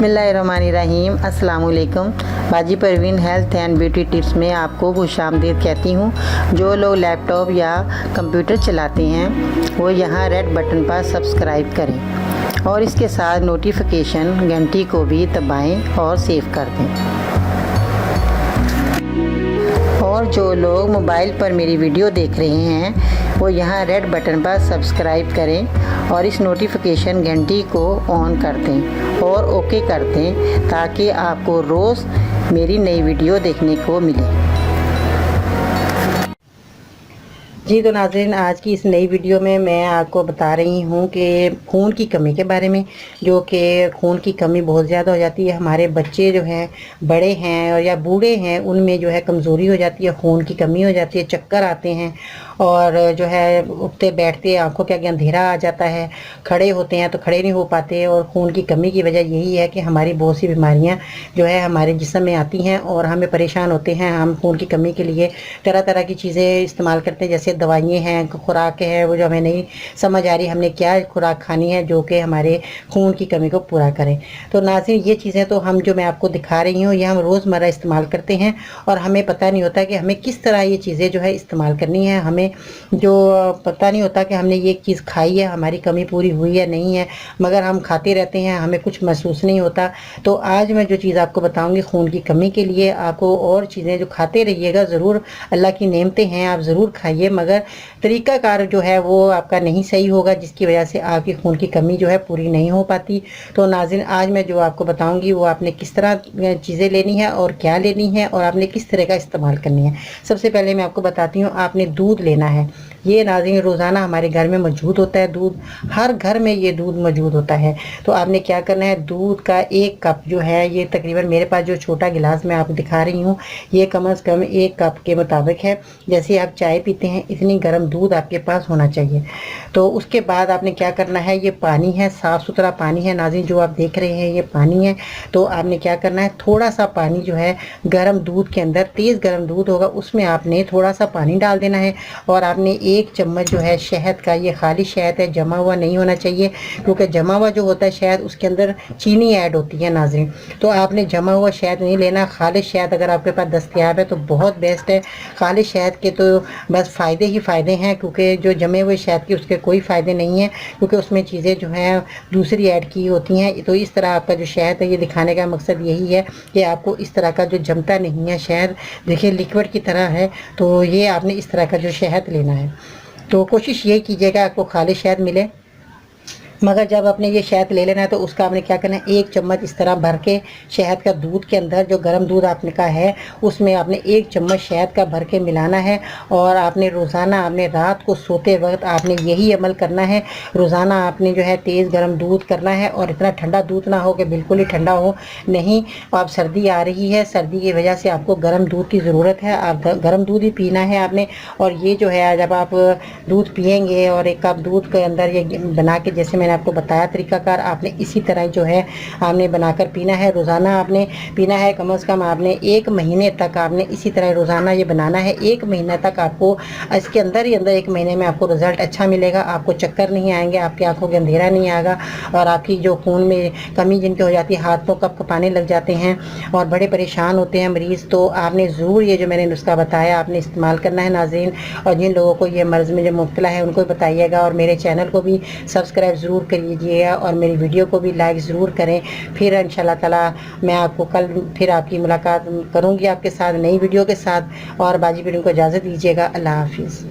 बिस्मिल्लाहिर्रहमानिर्रहीम। अस्सलाम वालेकुम। बाजी Parveen health and beauty tips में आपको खुशामदीद कहती हूँ। जो लोग लैपटॉप या कंप्यूटर चलाते हैं वो यहाँ रेड बटन पर सब्सक्राइब करें और इसके साथ नोटिफिकेशन घंटी को भी दबाएं और सेव कर दें। और जो लोग मोबाइल पर मेरी वीडियो देख रहे हैं वो यहाँ रेड बटन पर सब्सक्राइब करें और इस नोटिफिकेशन घंटी को ऑन कर दें और ओके कर दें ताकि आपको रोज़ मेरी नई वीडियो देखने को मिले। जी तो नाज़रीन, आज की इस नई वीडियो में मैं आपको बता रही हूँ कि खून की कमी के बारे में, जो कि खून की कमी बहुत ज़्यादा हो जाती है। हमारे बच्चे जो हैं, बड़े हैं और या बूढ़े हैं, उनमें जो है कमज़ोरी हो जाती है, खून की कमी हो जाती है, चक्कर आते हैं और जो है उठते बैठते आंखों के आगे अंधेरा आ जाता है, खड़े होते हैं तो खड़े नहीं हो पाते। और खून की कमी की वजह यही है कि हमारी बहुत सी बीमारियाँ जो है हमारे जिस्म में आती हैं और हमें परेशान होते हैं। हम खून की कमी के लिए तरह तरह की चीज़ें इस्तेमाल करते हैं, जैसे दवाइयाँ हैं, खुराकें हैं, वो जो हमें नहीं समझ आ रही हमने क्या खुराक खानी है जो कि हमारे खून की कमी को पूरा करें। तो नाज़रीन, ये चीज़ें तो हम जो मैं आपको दिखा रही हूँ ये हम रोज़मर्रा इस्तेमाल करते हैं और हमें पता नहीं होता कि हमें किस तरह ये चीज़ें जो है इस्तेमाल करनी है। हमें जो पता नहीं होता कि हमने ये चीज़ खाई है, हमारी कमी पूरी हुई है नहीं है, मगर हम खाते रहते हैं, हमें कुछ महसूस नहीं होता। तो आज मैं जो चीज़ आपको बताऊंगी खून की कमी के लिए, आपको और चीज़ें जो खाते रहिएगा ज़रूर, अल्लाह की नेमतें हैं, आप ज़रूर खाइए, मगर तरीक़ाकार जो है वो आपका नहीं सही होगा, जिसकी वजह से आपकी खून की कमी जो है पूरी नहीं हो पाती। तो नाज़रीन, आज मैं जो आपको बताऊंगी वो आपने किस तरह चीज़ें लेनी है और क्या लेनी है और आपने किस तरह का इस्तेमाल करनी है। सबसे पहले मैं आपको बताती हूँ, आपने दूध लेना है। ये नाज़रीन रोज़ाना हमारे घर में मौजूद होता है, दूध हर घर में ये दूध मौजूद होता है। तो आपने क्या करना है, दूध का 1 कप जो है, ये तकरीबन मेरे पास जो छोटा गिलास मैं आपको दिखा रही हूँ ये कम से कम 1 कप के मुताबिक है। जैसे आप चाय पीते हैं इतनी गर्म दूध आपके पास होना चाहिए। तो उसके बाद आपने क्या करना है, ये पानी है, साफ़ सुथरा पानी है नाज़रीन, जो आप देख रहे हैं ये पानी है। तो आपने क्या करना है, थोड़ा सा पानी जो है गर्म दूध के अंदर, तेज़ गर्म दूध होगा उसमें आपने थोड़ा सा पानी डाल देना है और आपने 1 चम्मच जो है शहद का, ये खाली शहद है, जमा हुआ नहीं होना चाहिए, क्योंकि जमा हुआ जो होता है शहद उसके अंदर चीनी ऐड होती है नाज़रीन। तो आपने जमा हुआ शहद नहीं लेना, खालिश शहद अगर आपके पास दस्तयाब है तो बहुत बेस्ट है। खालिश शहद के तो बस फ़ायदे ही फ़ायदे हैं, क्योंकि जो जमे हुए शहद के उसके कोई फ़ायदे नहीं हैं, क्योंकि उसमें चीज़ें जो हैं दूसरी ऐड की होती हैं। तो इस तरह आपका जो शहद है, ये दिखाने का मकसद यही है कि आपको इस तरह का जो जमता नहीं है शहद, देखिए लिक्विड की तरह है, तो ये आपने इस तरह का जो शहद लेना है। तो कोशिश ये कीजिएगा आपको खालिश शहद मिले, मगर जब आपने ये शहद ले लेना है तो उसका आपने क्या करना है, 1 चम्मच इस तरह भर के शहद का दूध के अंदर, जो गर्म दूध आपने का है उसमें आपने 1 चम्मच शहद का भर के मिलाना है। और आपने रोज़ाना, आपने रात को सोते वक्त आपने यही अमल करना है। रोज़ाना आपने जो है तेज़ गर्म दूध करना है और इतना ठंडा दूध ना हो कि बिल्कुल ही ठंडा हो नहीं। अब सर्दी आ रही है, सर्दी की वजह से आपको गर्म दूध की ज़रूरत है, आप गर्म दूध ही पीना है आपने। और ये जो है जब आप दूध पियेंगे और 1 कप दूध के अंदर ये बना के, जैसे मैंने आपको बताया तरीकाकार, आपने इसी तरह जो है आपने बनाकर पीना है। रोज़ाना आपने पीना है, कम से कम आपने 1 महीने तक आपने इसी तरह रोज़ाना ये बनाना है। 1 महीना तक आपको इसके अंदर ही अंदर 1 महीने में आपको रिज़ल्ट अच्छा मिलेगा। आपको चक्कर नहीं आएंगे, आपकी आंखों के अंधेरा नहीं आएगा और आपकी जो खून में कमी जिनकी हो जाती है, हाथों कप कपाने लग जाते हैं और बड़े परेशान होते हैं मरीज़, तो आपने ज़रूर ये जो मैंने नुस्खा बताया आपने इस्तेमाल करना है नाज़रीन। और जिन लोगों को ये मर्ज़ में जो मुब्तला है उनको बताइएगा और मेरे चैनल को भी सब्सक्राइब ज़रूर करिएगा और मेरी वीडियो को भी लाइक ज़रूर करें। फिर इंशाल्लाह ताला मैं आपको कल फिर आपकी मुलाकात करूँगी आपके साथ नई वीडियो के साथ। और बाजी को इजाज़त दीजिएगा। अल्लाह हाफिज़।